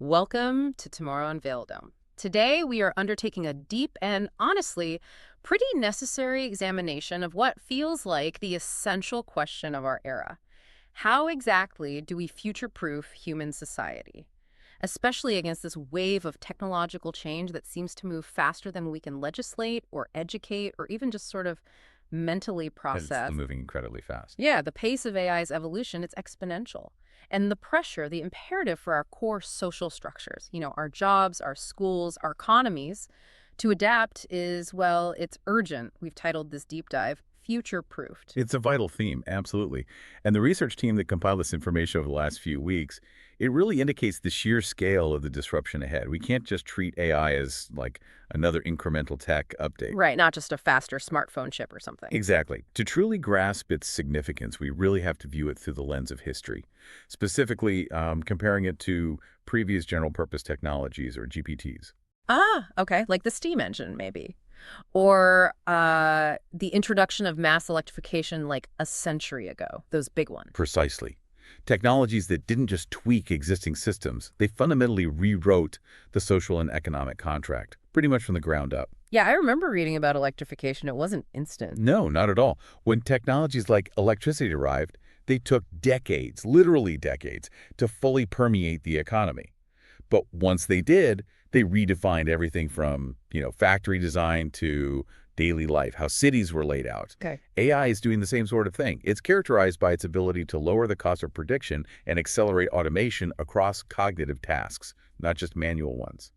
Welcome to Tomorrow Unveiled. Today, we are undertaking a deep and, honestly, pretty necessary examination of what feels like the essential question of our era. How exactly do we future-proof human society? Especially against this wave of technological change that seems to move faster than we can legislate or educate or even just sort of mentally It's process. moving incredibly fast. Yeah, the pace of AI's evolution, it's exponential. And the pressure, the imperative for our core social structures, our jobs, our schools, our economies, to adapt is, well, it's urgent. We've titled this deep dive, Future-Proofed. It's a vital theme, absolutely. And the research team that compiled this information over the last few weeks, it really indicates the sheer scale of the disruption ahead. We can't just treat AI as like another incremental tech update. Right, not just a faster smartphone chip or something. Exactly. To truly grasp its significance, we really have to view it through the lens of history, specifically comparing it to previous general-purpose technologies or GPTs. Ah, okay, like the steam engine, maybe. Or the introduction of mass electrification like a century ago, those big ones. Precisely. Technologies that didn't just tweak existing systems, they fundamentally rewrote the social and economic contract, pretty much from the ground up. Yeah, I remember reading about electrification. It wasn't instant. No, not at all. When technologies like electricity arrived, they took decades, literally decades, to fully permeate the economy. But once they did, they redefined everything from, factory design to daily life, how cities were laid out. Okay. AI is doing the same sort of thing. It's characterized by its ability to lower the cost of prediction and accelerate automation across cognitive tasks, not just manual ones.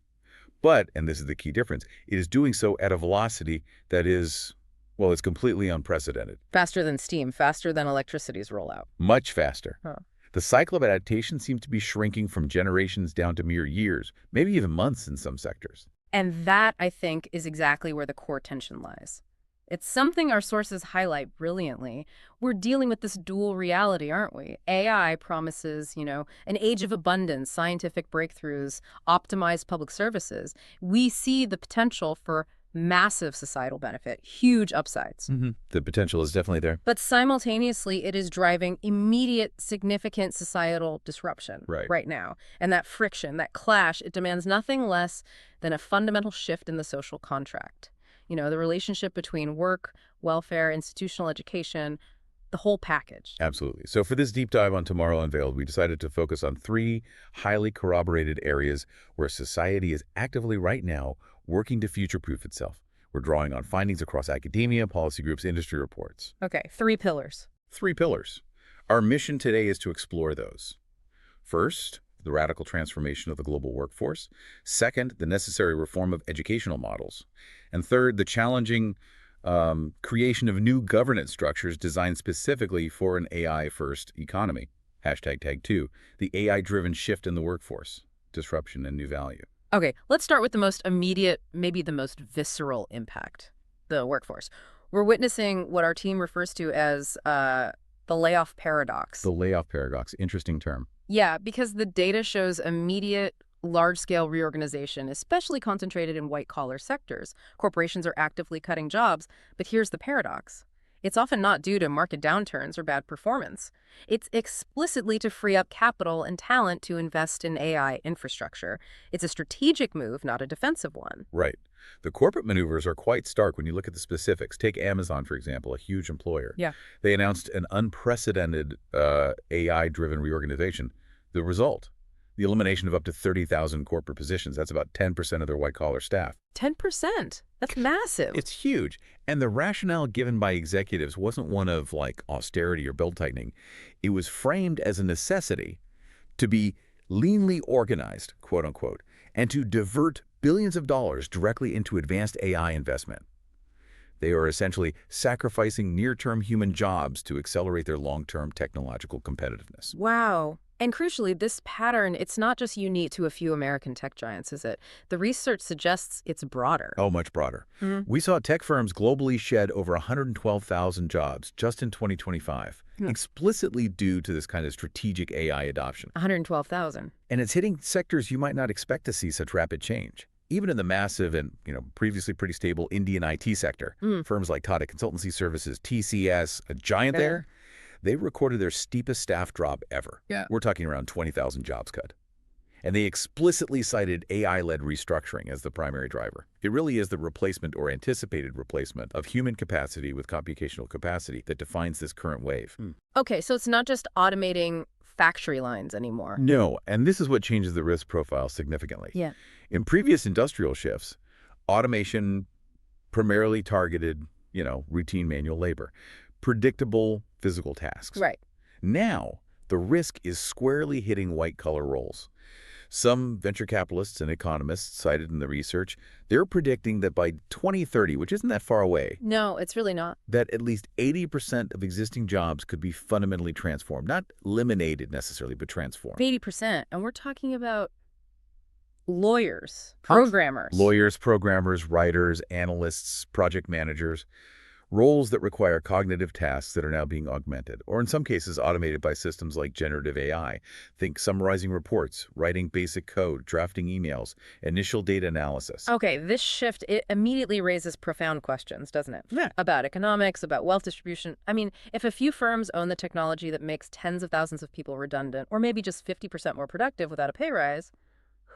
But, and this is the key difference, it is doing so at a velocity that is, well, it's completely unprecedented. Faster than steam, faster than electricity's rollout. Much faster. Huh. The cycle of adaptation seems to be shrinking from generations down to mere years, maybe even months in some sectors. And that, I think, is exactly where the core tension lies. It's something our sources highlight brilliantly. We're dealing with this dual reality, aren't we? AI promises, an age of abundance, scientific breakthroughs, optimized public services. We see the potential for massive societal benefit, huge upsides. The potential is definitely there. But simultaneously, it is driving immediate, significant societal disruption Right. now. And that friction, that clash, it demands nothing less than a fundamental shift in the social contract. The relationship between work, welfare, institutional education, the whole package. Absolutely. So for this deep dive on Tomorrow Unveiled, we decided to focus on three highly corroborated areas where society is actively right now working to future-proof itself. We're drawing on findings across academia, policy groups, industry reports. Okay, 3 pillars. 3 pillars. Our mission today is to explore those. First, the radical transformation of the global workforce. Second, the necessary reform of educational models. And third, the challenging creation of new governance structures designed specifically for an AI-first economy. #Tag2, the AI-driven shift in the workforce, disruption and new value. Okay, let's start with the most immediate, maybe the most visceral impact, the workforce. We're witnessing what our team refers to as the layoff paradox. The layoff paradox, interesting term. Yeah, because the data shows immediate, large-scale reorganization, especially concentrated in white-collar sectors. Corporations are actively cutting jobs, but here's the paradox. It's often not due to market downturns or bad performance. It's explicitly to free up capital and talent to invest in AI infrastructure. It's a strategic move, not a defensive one. Right. The corporate maneuvers are quite stark when you look at the specifics. Take Amazon, for example, a huge employer. Yeah. They announced an unprecedented AI-driven reorganization. The result, the elimination of up to 30,000 corporate positions. That's about 10% of their white-collar staff. 10%? That's massive. It's huge. And the rationale given by executives wasn't one of, like, austerity or belt-tightening. It was framed as a necessity to be leanly organized, quote-unquote, and to divert billions of dollars directly into advanced AI investment. They are essentially sacrificing near-term human jobs to accelerate their long-term technological competitiveness. Wow. And crucially, this pattern, it's not just unique to a few American tech giants, is it? The research suggests it's broader. Oh, much broader. We saw tech firms globally shed over 112,000 jobs just in 2025, explicitly due to this kind of strategic AI adoption. 112,000. And it's hitting sectors you might not expect to see such rapid change. Even in the massive and previously pretty stable Indian IT sector, firms like Tata Consultancy Services, TCS, a giant there, they recorded their steepest staff drop ever. Yeah. We're talking around 20,000 jobs cut. And they explicitly cited AI-led restructuring as the primary driver. It really is the replacement or anticipated replacement of human capacity with computational capacity that defines this current wave. Okay, so it's not just automating factory lines anymore. No, and this is what changes the risk profile significantly. Yeah. In previous industrial shifts, automation primarily targeted, routine manual labor, predictable physical tasks. Right. Now, the risk is squarely hitting white-collar roles. Some venture capitalists and economists cited in the research, they're predicting that by 2030, which isn't that far away, No, it's really not. that at least 80% of existing jobs could be fundamentally transformed. Not eliminated necessarily, but transformed. 80%. And we're talking about lawyers, programmers. Lawyers, programmers, writers, analysts, project managers, roles that require cognitive tasks that are now being augmented, or in some cases automated by systems like generative AI. Think summarizing reports, writing basic code, drafting emails, initial data analysis. Okay, this shift, it immediately raises profound questions, doesn't it? Yeah. About economics, about wealth distribution. I mean, if a few firms own the technology that makes tens of thousands of people redundant, or maybe just 50% more productive without a pay rise,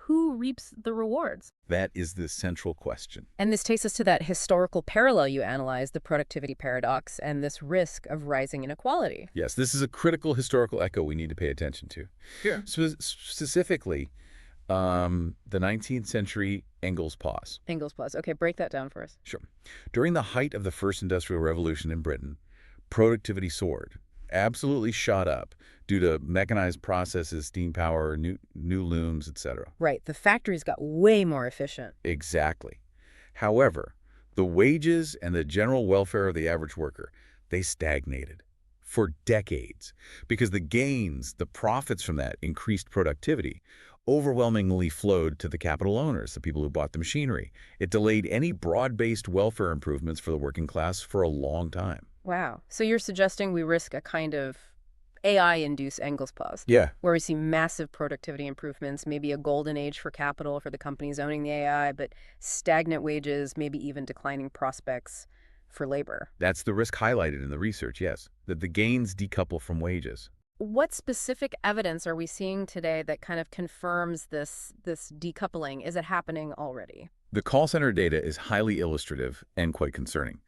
who reaps the rewards? That is the central question. And this takes us to that historical parallel you analyzed, the productivity paradox, and this risk of rising inequality. Yes, this is a critical historical echo we need to pay attention to. Sure. Specifically, the 19th century Engels Pause. Engels Pause. Okay, break that down for us. Sure. During the height of the First Industrial Revolution in Britain, productivity soared, absolutely shot up due to mechanized processes, steam power, new looms, etc. Right, the factories got way more efficient. Exactly. However, the wages and the general welfare of the average worker, they stagnated for decades because the gains, the profits from that increased productivity overwhelmingly flowed to the capital owners, the people who bought the machinery. It delayed any broad-based welfare improvements for the working class for a long time. Wow. So you're suggesting we risk a kind of AI-induced Engels Pause? Yeah. Where we see massive productivity improvements, maybe a golden age for capital for the companies owning the AI, but stagnant wages, maybe even declining prospects for labor. That's the risk highlighted in the research, yes, that the gains decouple from wages. What specific evidence are we seeing today that kind of confirms this decoupling? Is it happening already? The call center data is highly illustrative and quite concerning.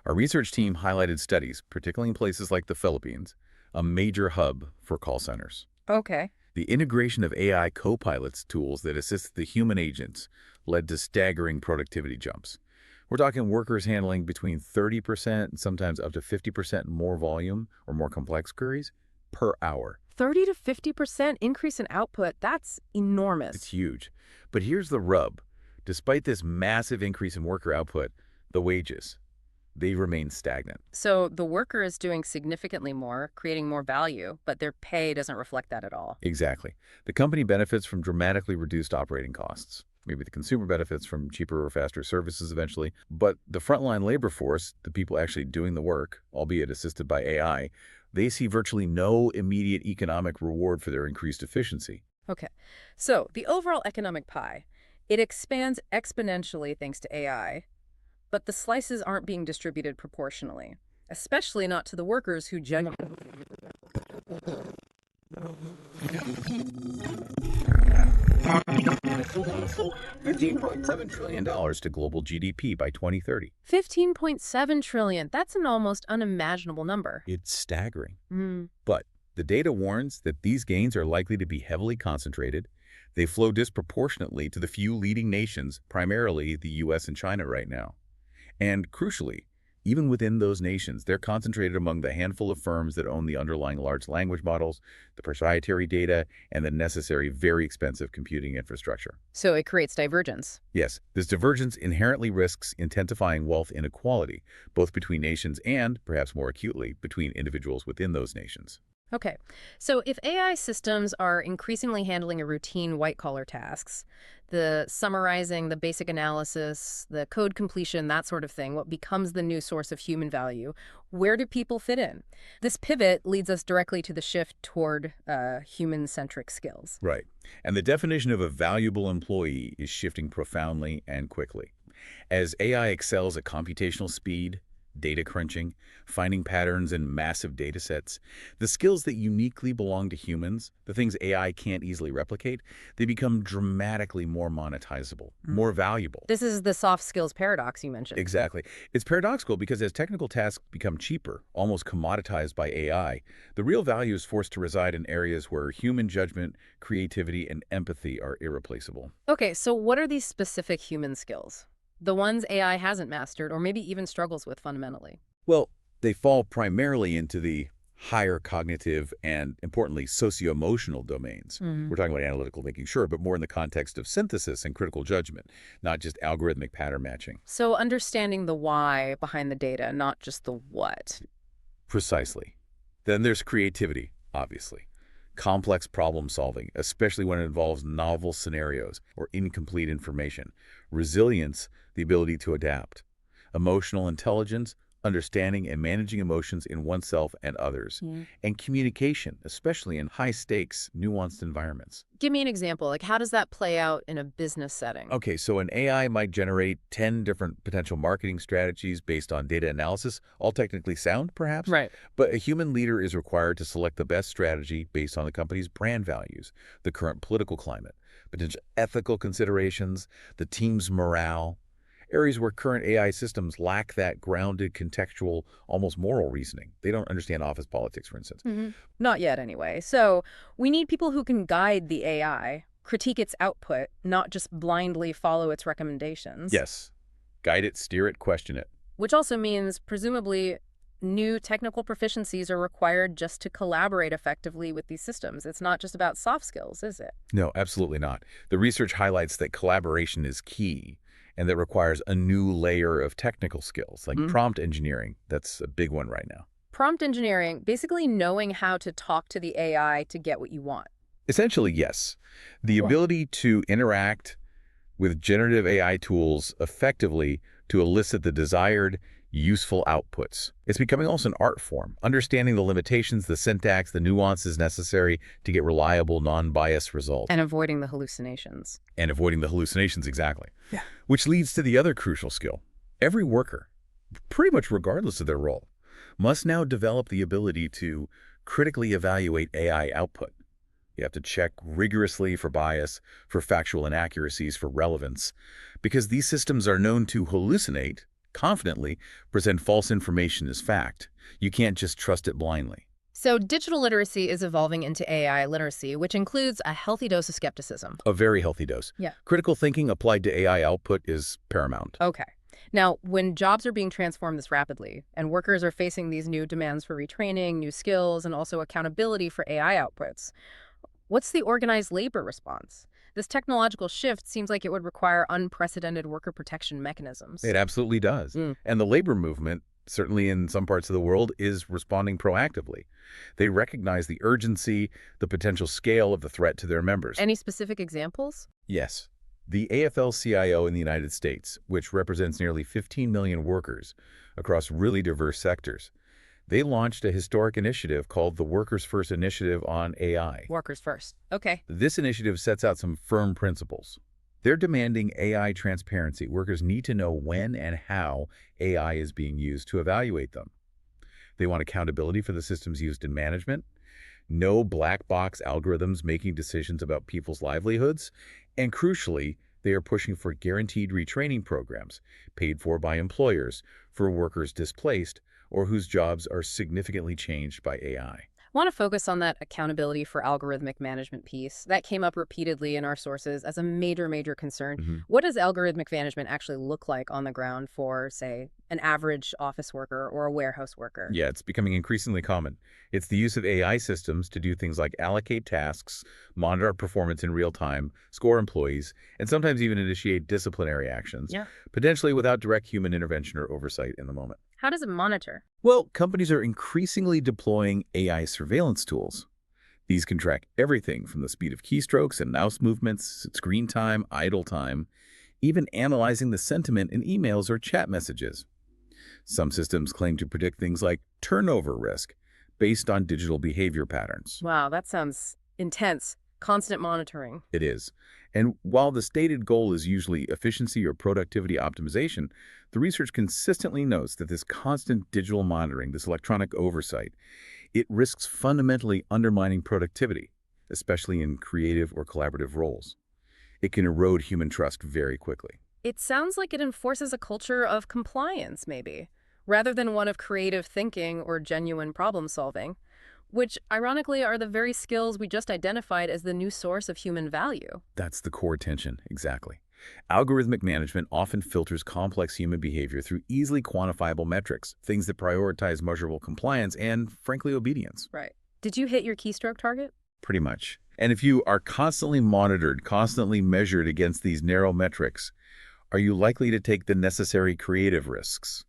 Our research team highlighted studies, particularly in places like the Philippines, a major hub for call centers. Okay. The integration of AI co-pilots tools that assist the human agents led to staggering productivity jumps. We're talking workers handling between 30% and sometimes up to 50% more volume or more complex queries per hour. 30 to 50% increase in output, that's enormous. It's huge. But here's the rub. Despite this massive increase in worker output, the wages, they remain stagnant. So the worker is doing significantly more, creating more value, but their pay doesn't reflect that at all. Exactly. The company benefits from dramatically reduced operating costs. Maybe the consumer benefits from cheaper or faster services eventually. But the frontline labor force, the people actually doing the work, albeit assisted by AI, they see virtually no immediate economic reward for their increased efficiency. Okay. So the overall economic pie, it expands exponentially thanks to AI, but the slices aren't being distributed proportionally, especially not to the workers who genuinely... $15.7 trillion to global GDP by 2030. 15.7 trillion. That's an almost unimaginable number. It's staggering. But the data warns that these gains are likely to be heavily concentrated. They flow disproportionately to the few leading nations, primarily the US and China right now. And crucially, even within those nations, they're concentrated among the handful of firms that own the underlying large language models, the proprietary data, and the necessary very expensive computing infrastructure. So it creates divergence. Yes, this divergence inherently risks intensifying wealth inequality, both between nations and, perhaps more acutely, between individuals within those nations. Okay, so if AI systems are increasingly handling a routine white-collar tasks, the summarizing, the basic analysis, the code completion, that sort of thing, what becomes the new source of human value, where do people fit in? This pivot leads us directly to the shift toward human-centric skills. Right. And the definition of a valuable employee is shifting profoundly and quickly. As AI excels at computational speed, data crunching, finding patterns in massive data sets. The skills that uniquely belong to humans, the things AI can't easily replicate, they become dramatically more monetizable, more valuable. This is the soft skills paradox you mentioned. Exactly. It's paradoxical because as technical tasks become cheaper, almost commoditized by AI, the real value is forced to reside in areas where human judgment, creativity, and empathy are irreplaceable. Okay, so what are these specific human skills? The ones AI hasn't mastered or maybe even struggles with fundamentally. Well, they fall primarily into the higher cognitive and, importantly, socio-emotional domains. We're talking about analytical thinking, sure, but more in the context of synthesis and critical judgment, not just algorithmic pattern matching. So understanding the why behind the data, not just the what. Precisely. Then there's creativity, obviously. Complex problem solving, especially when it involves novel scenarios or incomplete information. Resilience, the ability to adapt. Emotional intelligence, understanding and managing emotions in oneself and others. And communication, especially in high-stakes, nuanced environments. Give me an example. Like, how does that play out in a business setting? Okay, so an AI might generate 10 different potential marketing strategies based on data analysis, all technically sound, perhaps? Right. But a human leader is required to select the best strategy based on the company's brand values, the current political climate, potential ethical considerations, the team's morale, areas where current AI systems lack that grounded, contextual, almost moral reasoning. They don't understand office politics, for instance. Not yet, anyway. So we need people who can guide the AI, critique its output, not just blindly follow its recommendations. Yes. Guide it, steer it, question it. Which also means, presumably, new technical proficiencies are required just to collaborate effectively with these systems. It's not just about soft skills, is it? No, absolutely not. The research highlights that collaboration is key, and that requires a new layer of technical skills, like prompt engineering. That's a big one right now. Prompt engineering, basically knowing how to talk to the AI to get what you want. Essentially, yes. The ability to interact with generative AI tools effectively to elicit the desired, useful outputs. It's becoming also an art form, understanding the limitations, the syntax, the nuances necessary to get reliable, non-biased results. And avoiding the hallucinations. And avoiding the hallucinations, exactly. Yeah. Which leads to the other crucial skill. Every worker, pretty much regardless of their role, must now develop the ability to critically evaluate AI output. You have to check rigorously for bias, for factual inaccuracies, for relevance, because these systems are known to hallucinate, confidently present false information as fact. You can't just trust it blindly. So digital literacy is evolving into AI literacy, which includes a healthy dose of skepticism. A very healthy dose. Yeah. Critical thinking applied to AI output is paramount. Okay. Now, when jobs are being transformed this rapidly, and workers are facing these new demands for retraining, new skills, and also accountability for AI outputs, what's the organized labor response? This technological shift seems like it would require unprecedented worker protection mechanisms. It absolutely does. And the labor movement, certainly in some parts of the world, is responding proactively. They recognize the urgency, the potential scale of the threat to their members. Any specific examples? Yes. The AFL-CIO in the United States, which represents nearly 15 million workers across really diverse sectors, they launched a historic initiative called the Workers First Initiative on AI. Workers first. Okay. This initiative sets out some firm principles. They're demanding AI transparency. Workers need to know when and how AI is being used to evaluate them. They want accountability for the systems used in management, no black box algorithms making decisions about people's livelihoods, and crucially, they are pushing for guaranteed retraining programs paid for by employers for workers displaced or whose jobs are significantly changed by AI. I want to focus on that accountability for algorithmic management piece. That came up repeatedly in our sources as a major concern. What does algorithmic management actually look like on the ground for, say, an average office worker or a warehouse worker? Yeah, it's becoming increasingly common. It's the use of AI systems to do things like allocate tasks, monitor performance in real time, score employees, and sometimes even initiate disciplinary actions, potentially without direct human intervention or oversight in the moment. How does it monitor? Well, companies are increasingly deploying AI surveillance tools. These can track everything from the speed of keystrokes and mouse movements, screen time, idle time, even analyzing the sentiment in emails or chat messages. Some systems claim to predict things like turnover risk based on digital behavior patterns. Wow, that sounds intense. Constant monitoring. It is. And while the stated goal is usually efficiency or productivity optimization, the research consistently notes that this constant digital monitoring, this electronic oversight, it risks fundamentally undermining productivity, especially in creative or collaborative roles. It can erode human trust very quickly. It sounds like it enforces a culture of compliance, maybe, rather than one of creative thinking or genuine problem solving, which ironically are the very skills we just identified as the new source of human value. That's the core tension, exactly. Algorithmic management often filters complex human behavior through easily quantifiable metrics, things that prioritize measurable compliance and, frankly, obedience. Right. Did you hit your keystroke target? Pretty much. And if you are constantly monitored, constantly measured against these narrow metrics, are you likely to take the necessary creative risks?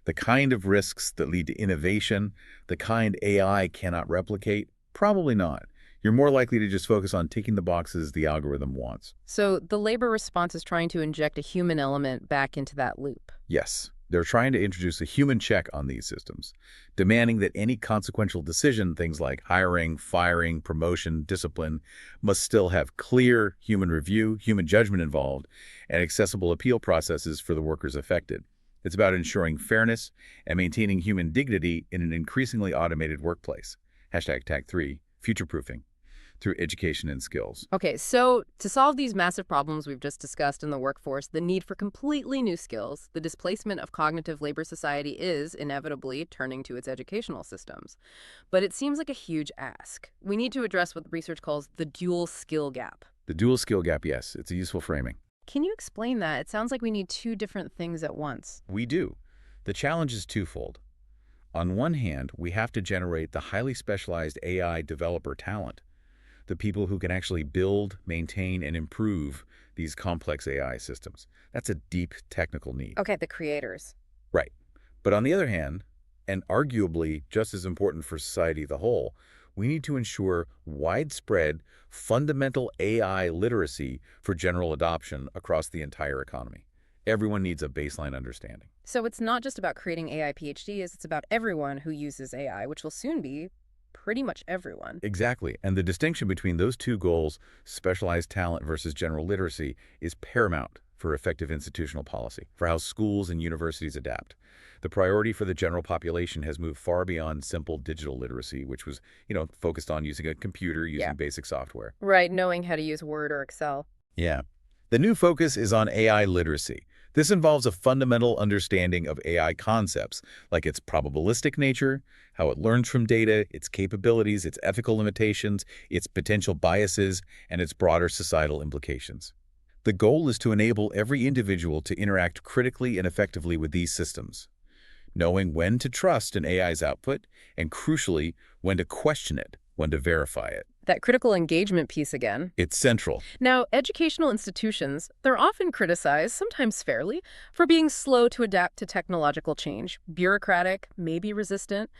The kind of risks that lead to innovation, the kind AI cannot replicate? Probably not. You're more likely to just focus on ticking the boxes the algorithm wants. So the labor response is trying to inject a human element back into that loop. Yes, they're trying to introduce a human check on these systems, demanding that any consequential decision, things like hiring, firing, promotion, discipline, must still have clear human review, human judgment involved, and accessible appeal processes for the workers affected. It's about ensuring fairness and maintaining human dignity in an increasingly automated workplace. Hashtag tag 3, future-proofing, through education and skills. Okay, so to solve these massive problems we've just discussed in the workforce, the need for completely new skills, the displacement of cognitive labor society is inevitably turning to its educational systems. But it seems like a huge ask. We need to address what the research calls the dual skill gap. The dual skill gap, yes, it's a useful framing. Can you explain that? It sounds like we need two different things at once. We do. The challenge is twofold. On one hand, we have to generate the highly specialized AI developer talent, the people who can actually build, maintain, and improve these complex AI systems. That's a deep technical need. Okay, the creators. Right. But on the other hand, and arguably just as important for society as a whole, we need to ensure widespread, fundamental AI literacy for general adoption across the entire economy. Everyone needs a baseline understanding. So it's not just about creating AI PhDs, it's about everyone who uses AI, which will soon be pretty much everyone. Exactly. And the distinction between those two goals, specialized talent versus general literacy, is paramount for effective institutional policy, for how schools and universities adapt. The priority for the general population has moved far beyond simple digital literacy, which was, focused on using a computer, using basic software. Right, knowing how to use Word or Excel. Yeah. The new focus is on AI literacy. This involves a fundamental understanding of AI concepts, like its probabilistic nature, how it learns from data, its capabilities, its ethical limitations, its potential biases, and its broader societal implications. The goal is to enable every individual to interact critically and effectively with these systems, knowing when to trust an AI's output, and crucially, when to question it, when to verify it. That critical engagement piece again. It's central. Now, educational institutions, they're often criticized, sometimes fairly, for being slow to adapt to technological change, bureaucratic, maybe resistant.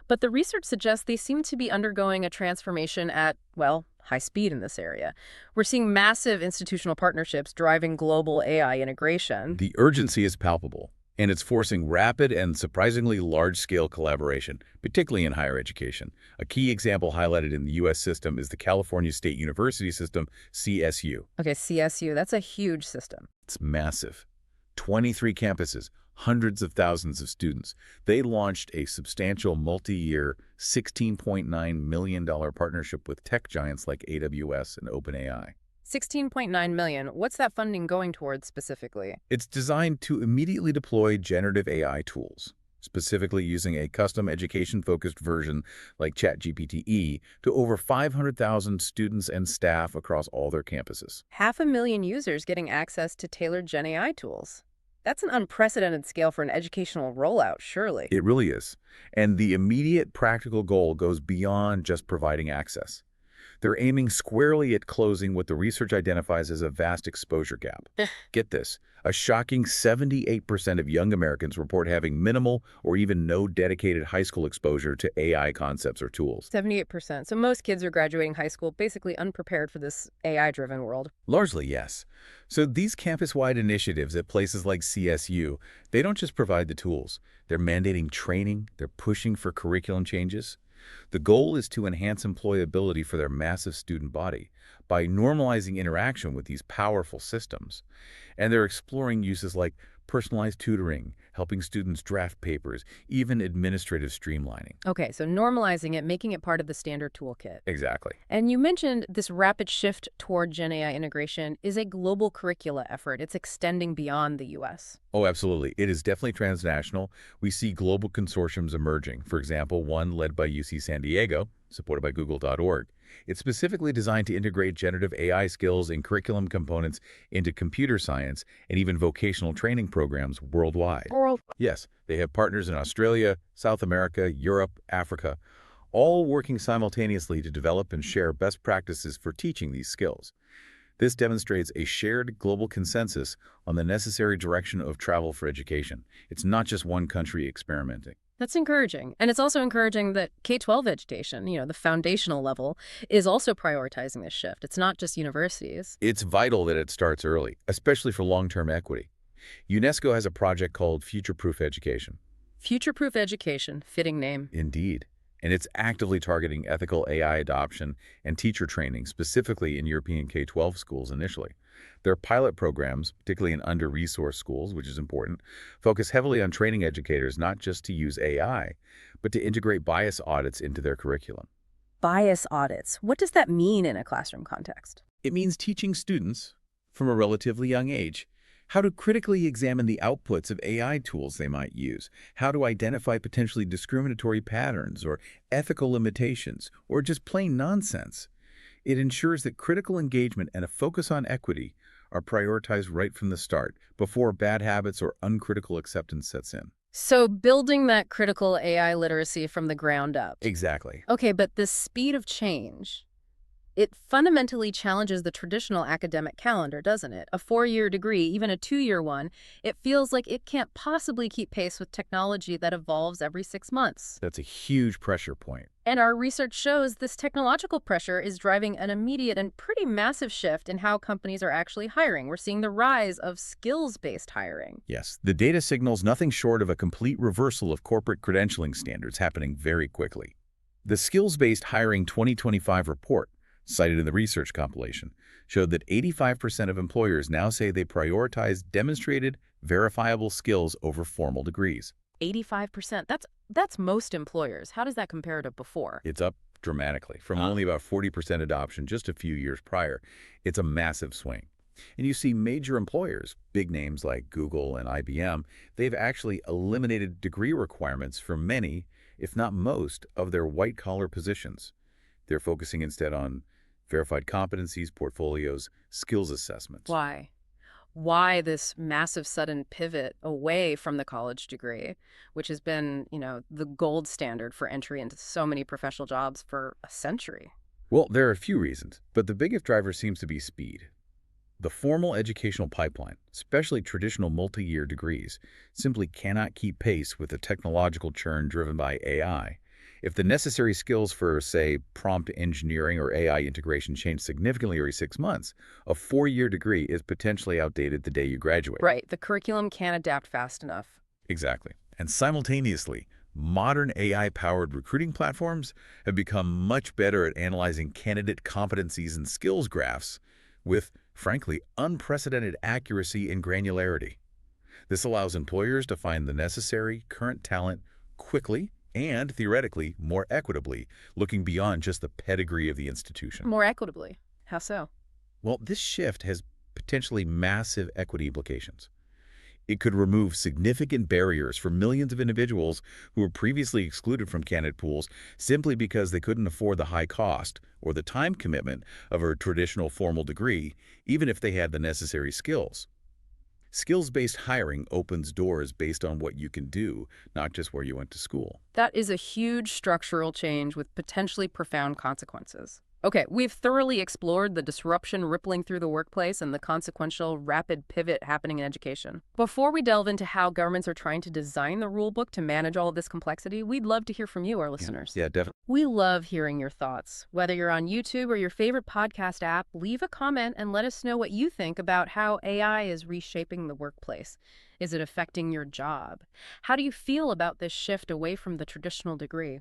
But the research suggests they seem to be undergoing a transformation at, well, high speed in this area. We're seeing massive institutional partnerships driving global AI integration. The urgency is palpable, and it's forcing rapid and surprisingly large-scale collaboration, particularly in higher education. A key example highlighted in the U.S. system is the California State University system, CSU. Okay, CSU, that's a huge system. It's massive. 23 campuses, hundreds of thousands of students. They launched a substantial multi-year $16.9 million partnership with tech giants like AWS and OpenAI. 16.9 million. What's that funding going towards specifically? It's designed to immediately deploy generative AI tools, specifically using a custom education-focused version like ChatGPT-E to over 500,000 students and staff across all their campuses. 500,000 users getting access to tailored Gen AI tools. That's an unprecedented scale for an educational rollout, surely. It really is. And the immediate practical goal goes beyond just providing access. They're aiming squarely at closing what the research identifies as a vast exposure gap. Get this, a shocking 78% of young Americans report having minimal or even no dedicated high school exposure to AI concepts or tools. 78%. So most kids are graduating high school basically unprepared for this AI-driven world. Largely, yes. So these campus-wide initiatives at places like CSU, they don't just provide the tools. They're mandating training, they're pushing for curriculum changes. The goal is to enhance employability for their massive student body by normalizing interaction with these powerful systems. And they're exploring uses like personalized tutoring, helping students draft papers, even administrative streamlining. Okay, so normalizing it, making it part of the standard toolkit. Exactly. And you mentioned this rapid shift toward Gen AI integration is a global curricula effort. It's extending beyond the U.S. Oh, absolutely. It is definitely transnational. We see global consortiums emerging. For example, one led by UC San Diego, supported by Google.org. It's specifically designed to integrate generative AI skills and curriculum components into computer science and even vocational training programs worldwide. Yes, they have partners in Australia, South America, Europe, Africa, all working simultaneously to develop and share best practices for teaching these skills. This demonstrates a shared global consensus on the necessary direction of travel for education. It's not just one country experimenting. That's encouraging. And it's also encouraging that K-12 education, the foundational level, is also prioritizing this shift. It's not just universities. It's vital that it starts early, especially for long-term equity. UNESCO has a project called FutureProofed Education. Future-proof education, fitting name. Indeed. And it's actively targeting ethical AI adoption and teacher training, specifically in European K-12 schools initially. Their pilot programs, particularly in under-resourced schools, which is important, focus heavily on training educators not just to use AI, but to integrate bias audits into their curriculum. Bias audits. What does that mean in a classroom context? It means teaching students, from a relatively young age, how to critically examine the outputs of AI tools they might use, how to identify potentially discriminatory patterns or ethical limitations, or just plain nonsense. It ensures that critical engagement and a focus on equity are prioritized right from the start, before bad habits or uncritical acceptance sets in. So building that critical AI literacy from the ground up. Exactly. Okay, but the speed of change, it fundamentally challenges the traditional academic calendar, doesn't it? A 4-year degree, even a 2-year one, it feels like it can't possibly keep pace with technology that evolves every 6 months. That's a huge pressure point. And our research shows this technological pressure is driving an immediate and pretty massive shift in how companies are actually hiring. We're seeing the rise of skills-based hiring. Yes, the data signals nothing short of a complete reversal of corporate credentialing standards happening very quickly. The Skills-Based Hiring 2025 report, cited in the research compilation, showed that 85% of employers now say they prioritize demonstrated, verifiable skills over formal degrees. 85%. That's most employers. How does that compare to before? It's up dramatically, from only about 40% adoption just a few years prior. It's a massive swing. And you see major employers, big names like Google and IBM, they've actually eliminated degree requirements for many, if not most, of their white-collar positions. They're focusing instead on verified competencies, portfolios, skills assessments. Why? Why this massive sudden pivot away from the college degree, which has been, the gold standard for entry into so many professional jobs for a century? Well, there are a few reasons, but the biggest driver seems to be speed. The formal educational pipeline, especially traditional multi-year degrees, simply cannot keep pace with the technological churn driven by AI. If the necessary skills for, say, prompt engineering or AI integration change significantly every 6 months, a 4-year degree is potentially outdated the day you graduate. Right. The curriculum can't adapt fast enough. Exactly. And simultaneously, modern AI-powered recruiting platforms have become much better at analyzing candidate competencies and skills graphs with, frankly, unprecedented accuracy and granularity. This allows employers to find the necessary current talent quickly and, theoretically, more equitably, looking beyond just the pedigree of the institution. More equitably? How so? Well, this shift has potentially massive equity implications. It could remove significant barriers for millions of individuals who were previously excluded from candidate pools simply because they couldn't afford the high cost or the time commitment of a traditional formal degree, even if they had the necessary skills. Skills-based hiring opens doors based on what you can do, not just where you went to school. That is a huge structural change with potentially profound consequences. Okay, we've thoroughly explored the disruption rippling through the workplace and the consequential rapid pivot happening in education. Before we delve into how governments are trying to design the rulebook to manage all of this complexity, we'd love to hear from you, our listeners. Yeah, definitely. We love hearing your thoughts. Whether you're on YouTube or your favorite podcast app, leave a comment and let us know what you think about how AI is reshaping the workplace. Is it affecting your job? How do you feel about this shift away from the traditional degree?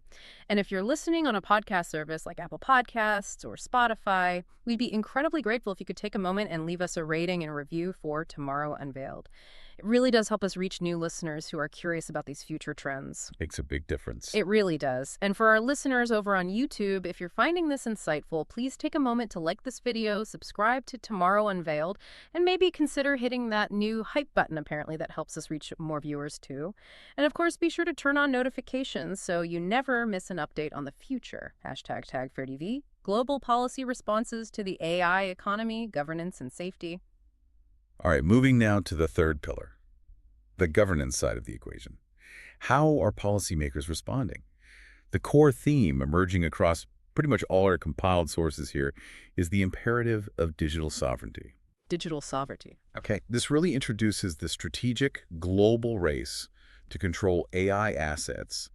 And if you're listening on a podcast service like Apple Podcasts or Spotify, we'd be incredibly grateful if you could take a moment and leave us a rating and review for Tomorrow Unveiled. It really does help us reach new listeners who are curious about these future trends. Makes a big difference. It really does. And for our listeners over on YouTube, if you're finding this insightful, please take a moment to like this video, subscribe to Tomorrow Unveiled, and maybe consider hitting that new hype button, apparently, that helps us reach more viewers too. And of course, be sure to turn on notifications so you never miss an update on the future. #TagFairTV, global policy responses to the AI economy, governance, and safety. All right, moving now to the third pillar, the governance side of the equation. How are policymakers responding? The core theme emerging across pretty much all our compiled sources here is the imperative of digital sovereignty. Digital sovereignty. Okay, this really introduces the strategic global race to control AI assets,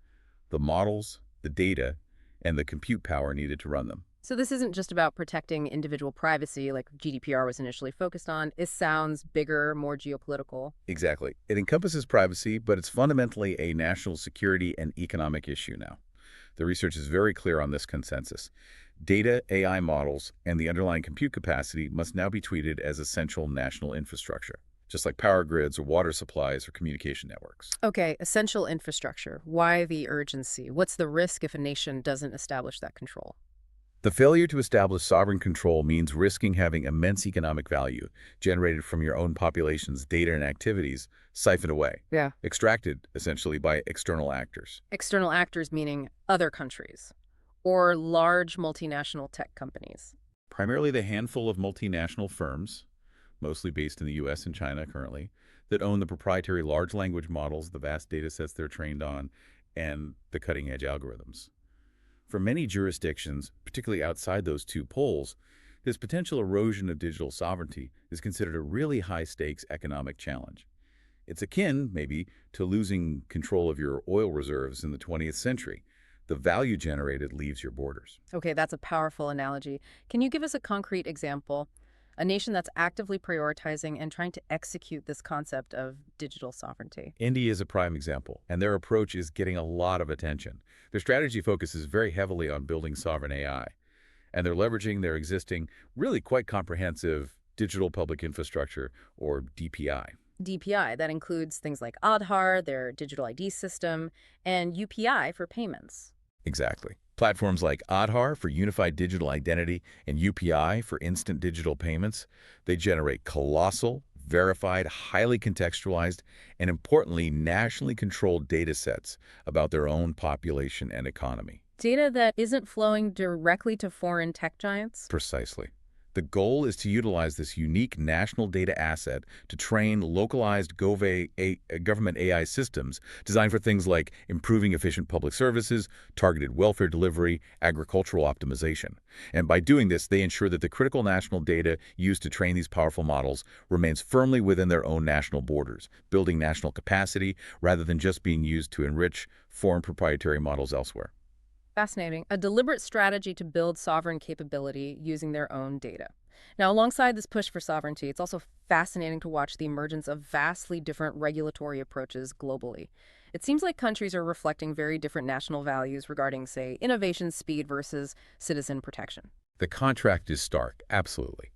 the models, the data, and the compute power needed to run them. So this isn't just about protecting individual privacy like GDPR was initially focused on. It sounds bigger, more geopolitical. Exactly. It encompasses privacy, but it's fundamentally a national security and economic issue now. The research is very clear on this consensus. Data, AI models, and the underlying compute capacity must now be treated as essential national infrastructure, just like power grids or water supplies or communication networks. Okay, essential infrastructure. Why the urgency? What's the risk if a nation doesn't establish that control? The failure to establish sovereign control means risking having immense economic value generated from your own population's data and activities siphoned away, Yeah. extracted essentially by external actors. External actors meaning other countries or large multinational tech companies. Primarily the handful of multinational firms, mostly based in the US and China currently, that own the proprietary large language models, the vast data sets they're trained on, and the cutting-edge algorithms. For many jurisdictions, particularly outside those two poles, this potential erosion of digital sovereignty is considered a really high-stakes economic challenge. It's akin, maybe, to losing control of your oil reserves in the 20th century. The value generated leaves your borders. Okay, that's a powerful analogy. Can you give us a concrete example? A nation that's actively prioritizing and trying to execute this concept of digital sovereignty. India is a prime example, and their approach is getting a lot of attention. Their strategy focuses very heavily on building sovereign AI, and they're leveraging their existing, really quite comprehensive digital public infrastructure, or DPI. DPI, that includes things like Aadhaar, their digital ID system, and UPI for payments. Exactly. Platforms like Aadhaar for unified digital identity and UPI for instant digital payments, they generate colossal, verified, highly contextualized, and importantly, nationally controlled data sets about their own population and economy. Data that isn't flowing directly to foreign tech giants? Precisely. The goal is to utilize this unique national data asset to train localized government AI systems designed for things like improving efficient public services, targeted welfare delivery, agricultural optimization. And by doing this, they ensure that the critical national data used to train these powerful models remains firmly within their own national borders, building national capacity rather than just being used to enrich foreign proprietary models elsewhere. Fascinating. A deliberate strategy to build sovereign capability using their own data. Now, alongside this push for sovereignty, it's also fascinating to watch the emergence of vastly different regulatory approaches globally. It seems like countries are reflecting very different national values regarding, say, innovation speed versus citizen protection. The contrast is stark, absolutely.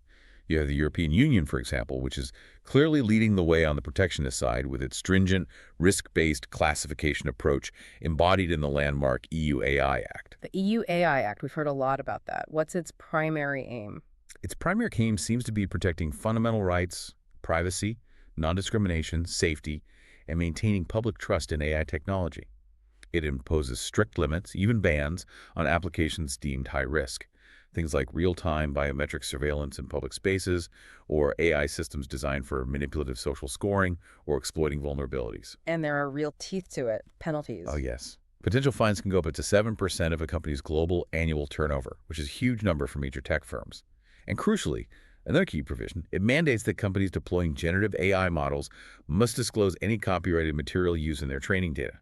You have the European Union, for example, which is clearly leading the way on the protectionist side with its stringent, risk-based classification approach embodied in the landmark EU AI Act. The EU AI Act, we've heard a lot about that. What's its primary aim? Its primary aim seems to be protecting fundamental rights, privacy, non-discrimination, safety, and maintaining public trust in AI technology. It imposes strict limits, even bans, on applications deemed high risk. Things like real-time biometric surveillance in public spaces, or AI systems designed for manipulative social scoring or exploiting vulnerabilities. And there are real teeth to it, penalties. Oh, yes. Potential fines can go up to 7% of a company's global annual turnover, which is a huge number for major tech firms. And crucially, another key provision, it mandates that companies deploying generative AI models must disclose any copyrighted material used in their training data.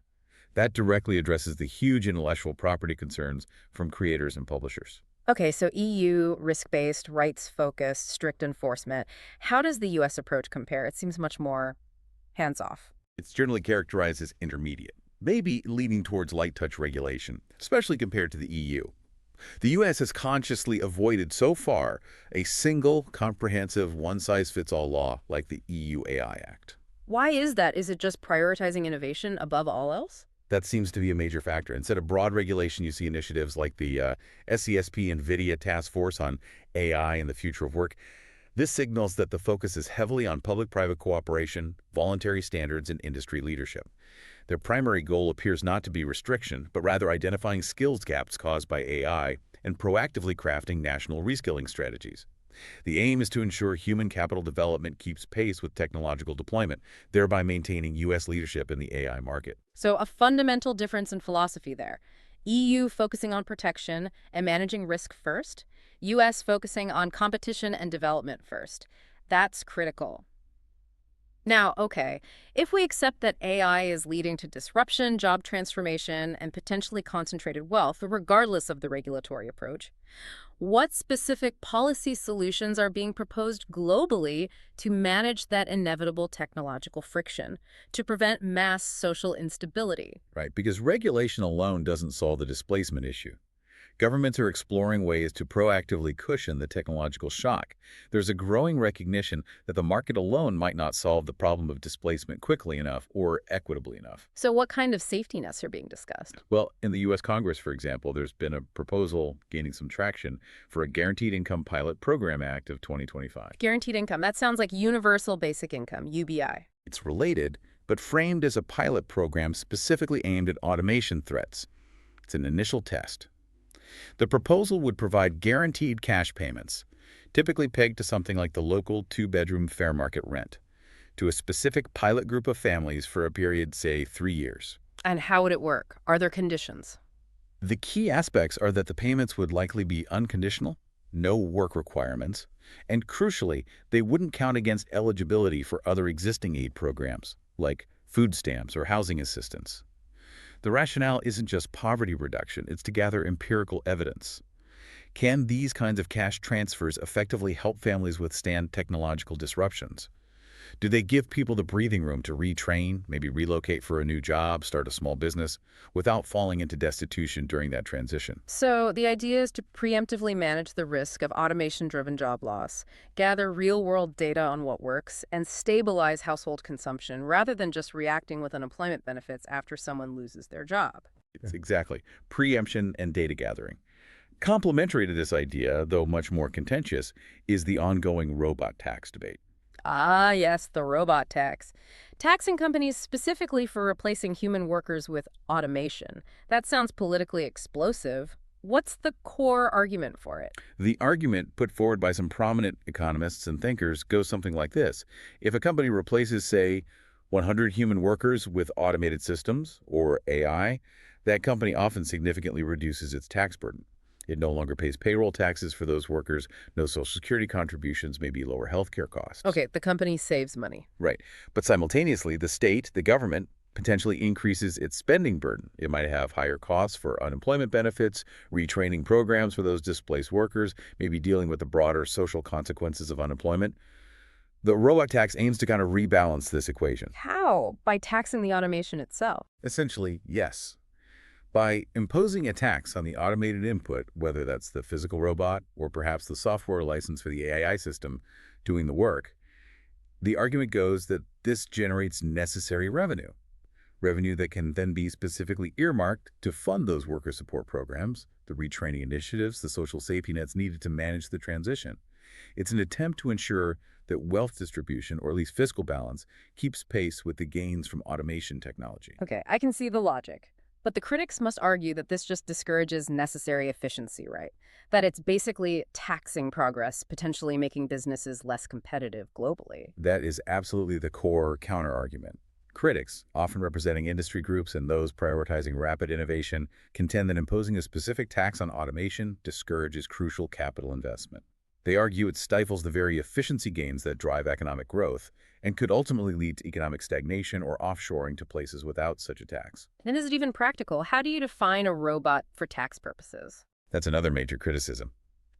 That directly addresses the huge intellectual property concerns from creators and publishers. Okay, so EU, risk-based, rights-focused, strict enforcement. How does the U.S. approach compare? It seems much more hands-off. It's generally characterized as intermediate, maybe leaning towards light touch regulation, especially compared to the EU. The U.S. has consciously avoided so far a single, comprehensive, one-size-fits-all law like the EU AI Act. Why is that? Is it just prioritizing innovation above all else? That seems to be a major factor. Instead of broad regulation, you see initiatives like the SCSP NVIDIA Task Force on AI and the Future of Work. This signals that the focus is heavily on public-private cooperation, voluntary standards, and industry leadership. Their primary goal appears not to be restriction, but rather identifying skills gaps caused by AI and proactively crafting national reskilling strategies. The aim is to ensure human capital development keeps pace with technological deployment, thereby maintaining U.S. leadership in the AI market. So a fundamental difference in philosophy there. EU focusing on protection and managing risk first, US focusing on competition and development first. That's critical. Now, okay, if we accept that AI is leading to disruption, job transformation, and potentially concentrated wealth, regardless of the regulatory approach, what specific policy solutions are being proposed globally to manage that inevitable technological friction, to prevent mass social instability? Right, because regulation alone doesn't solve the displacement issue. Governments are exploring ways to proactively cushion the technological shock. There's a growing recognition that the market alone might not solve the problem of displacement quickly enough or equitably enough. So what kind of safety nets are being discussed? Well, in the U.S. Congress, for example, there's been a proposal gaining some traction for a Guaranteed Income Pilot Program Act of 2025. Guaranteed income. That sounds like universal basic income, UBI. It's related, but framed as a pilot program specifically aimed at automation threats. It's an initial test. The proposal would provide guaranteed cash payments, typically pegged to something like the local two-bedroom fair market rent, to a specific pilot group of families for a period, say, 3 years. And how would it work? Are there conditions? The key aspects are that the payments would likely be unconditional, no work requirements, and crucially, they wouldn't count against eligibility for other existing aid programs, like food stamps or housing assistance. The rationale isn't just poverty reduction, it's to gather empirical evidence. Can these kinds of cash transfers effectively help families withstand technological disruptions? Do they give people the breathing room to retrain, maybe relocate for a new job, start a small business, without falling into destitution during that transition? So the idea is to preemptively manage the risk of automation-driven job loss, gather real-world data on what works, and stabilize household consumption rather than just reacting with unemployment benefits after someone loses their job. It's exactly. Preemption and data gathering. Complementary to this idea, though much more contentious, is the ongoing robot tax debate. Ah, yes, the robot tax. Taxing companies specifically for replacing human workers with automation. That sounds politically explosive. What's the core argument for it? The argument put forward by some prominent economists and thinkers goes something like this. If a company replaces, say, 100 human workers with automated systems, or AI, that company often significantly reduces its tax burden. It no longer pays payroll taxes for those workers, no Social Security contributions, maybe lower healthcare costs. Okay, the company saves money. Right. But simultaneously, the state, the government, potentially increases its spending burden. It might have higher costs for unemployment benefits, retraining programs for those displaced workers, maybe dealing with the broader social consequences of unemployment. The robot tax aims to kind of rebalance this equation. How? By taxing the automation itself. Essentially, yes. By imposing a tax on the automated input, whether that's the physical robot or perhaps the software license for the AI system doing the work, the argument goes that this generates necessary revenue. Revenue that can then be specifically earmarked to fund those worker support programs, the retraining initiatives, the social safety nets needed to manage the transition. It's an attempt to ensure that wealth distribution, or at least fiscal balance, keeps pace with the gains from automation technology. Okay, I can see the logic. But the critics must argue that this just discourages necessary efficiency, right? That it's basically taxing progress, potentially making businesses less competitive globally. That is absolutely the core counter-argument. Critics, often representing industry groups and those prioritizing rapid innovation, contend that imposing a specific tax on automation discourages crucial capital investment. They argue it stifles the very efficiency gains that drive economic growth and could ultimately lead to economic stagnation or offshoring to places without such a tax. And is it even practical? How do you define a robot for tax purposes? That's another major criticism.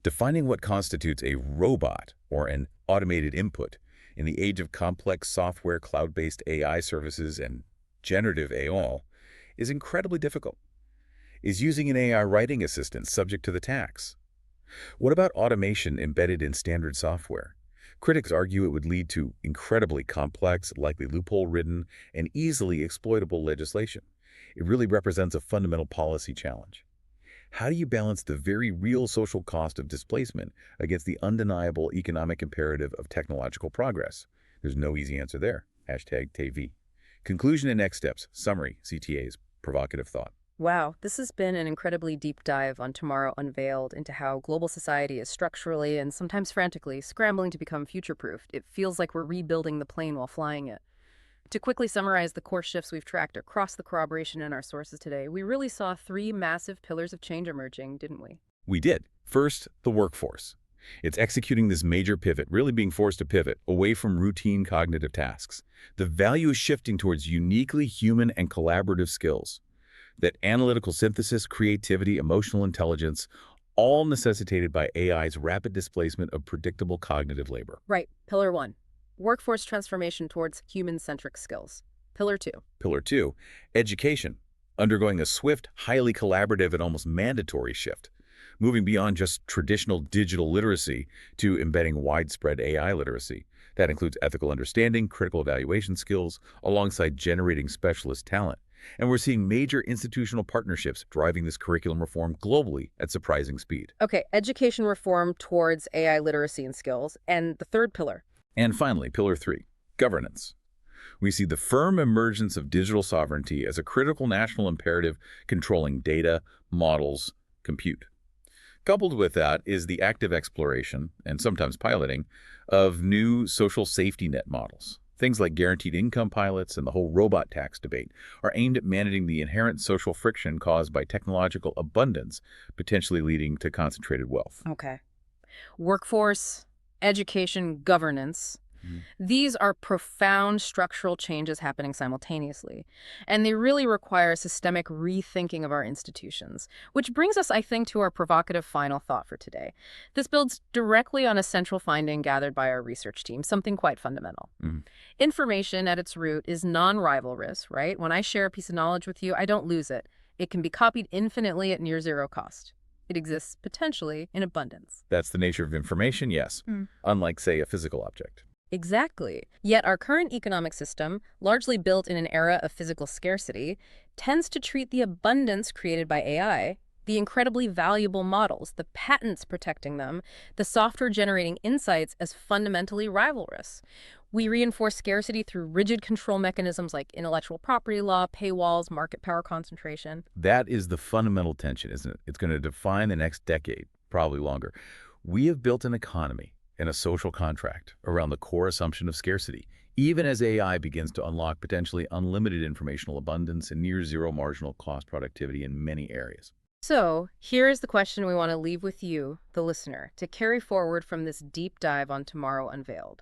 Defining what constitutes a robot or an automated input In the age of complex software, cloud-based AI services, and generative AI is incredibly difficult. Is using an AI writing assistant subject to the tax? What about automation embedded in standard software? Critics argue it would lead to incredibly complex, likely loophole-ridden, and easily exploitable legislation. It really represents a fundamental policy challenge. How do you balance the very real social cost of displacement against the undeniable economic imperative of technological progress? There's no easy answer there. Hashtag TV. Conclusion and next steps. Summary. CTA's provocative thought. Wow, this has been an incredibly deep dive on Tomorrow Unveiled into how global society is structurally and sometimes frantically scrambling to become future-proofed. It feels like we're rebuilding the plane while flying it. To quickly summarize the core shifts we've tracked across the corroboration in our sources today, we really saw three massive pillars of change emerging, didn't we? We did. First, the workforce. It's executing this major pivot, really being forced to pivot away from routine cognitive tasks. The value is shifting towards uniquely human and collaborative skills. That analytical synthesis, creativity, emotional intelligence, all necessitated by AI's rapid displacement of predictable cognitive labor. Right. Pillar 1. Workforce transformation towards human-centric skills. Pillar 2. Pillar 2, education, undergoing a swift, highly collaborative, and almost mandatory shift, moving beyond just traditional digital literacy to embedding widespread AI literacy. That includes ethical understanding, critical evaluation skills, alongside generating specialist talent. And we're seeing major institutional partnerships driving this curriculum reform globally at surprising speed. Okay, education reform towards AI literacy and skills. And the third pillar. And finally, Pillar 3, governance. We see the firm emergence of digital sovereignty as a critical national imperative controlling data, models, compute. Coupled with that is the active exploration, and sometimes piloting, of new social safety net models. Things like guaranteed income pilots and the whole robot tax debate are aimed at managing the inherent social friction caused by technological abundance, potentially leading to concentrated wealth. Okay. Workforce, education, governance. These are profound structural changes happening simultaneously, and they really require a systemic rethinking of our institutions, which brings us, I think, to our provocative final thought for today. This builds directly on a central finding gathered by our research team, something quite fundamental. Information at its root is non-rivalrous, right? When I share a piece of knowledge with you, I don't lose it. It can be copied infinitely at near zero cost. It exists potentially in abundance. That's the nature of information, yes, unlike, say, a physical object. Exactly. Yet our current economic system, largely built in an era of physical scarcity, tends to treat the abundance created by AI, the incredibly valuable models, the patents protecting them, the software generating insights as fundamentally rivalrous. We reinforce scarcity through rigid control mechanisms like intellectual property law, paywalls, market power concentration. That is the fundamental tension, isn't it? It's going to define the next decade, probably longer. We have built an economy and a social contract around the core assumption of scarcity, even as AI begins to unlock potentially unlimited informational abundance and near zero marginal cost productivity in many areas. So, here is the question we want to leave with you, the listener, to carry forward from this deep dive on Tomorrow Unveiled.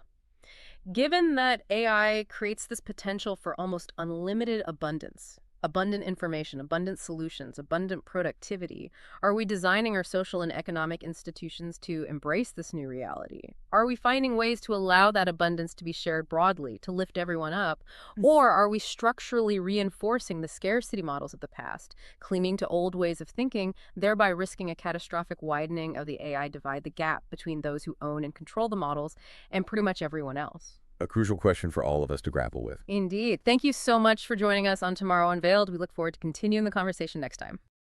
Given that AI creates this potential for almost unlimited abundance, abundant information, abundant solutions, abundant productivity, are we designing our social and economic institutions to embrace this new reality? Are we finding ways to allow that abundance to be shared broadly, to lift everyone up? Or are we structurally reinforcing the scarcity models of the past, clinging to old ways of thinking, thereby risking a catastrophic widening of the AI divide, the gap between those who own and control the models and pretty much everyone else? A crucial question for all of us to grapple with. Indeed. Thank you so much for joining us on Tomorrow Unveiled. We look forward to continuing the conversation next time.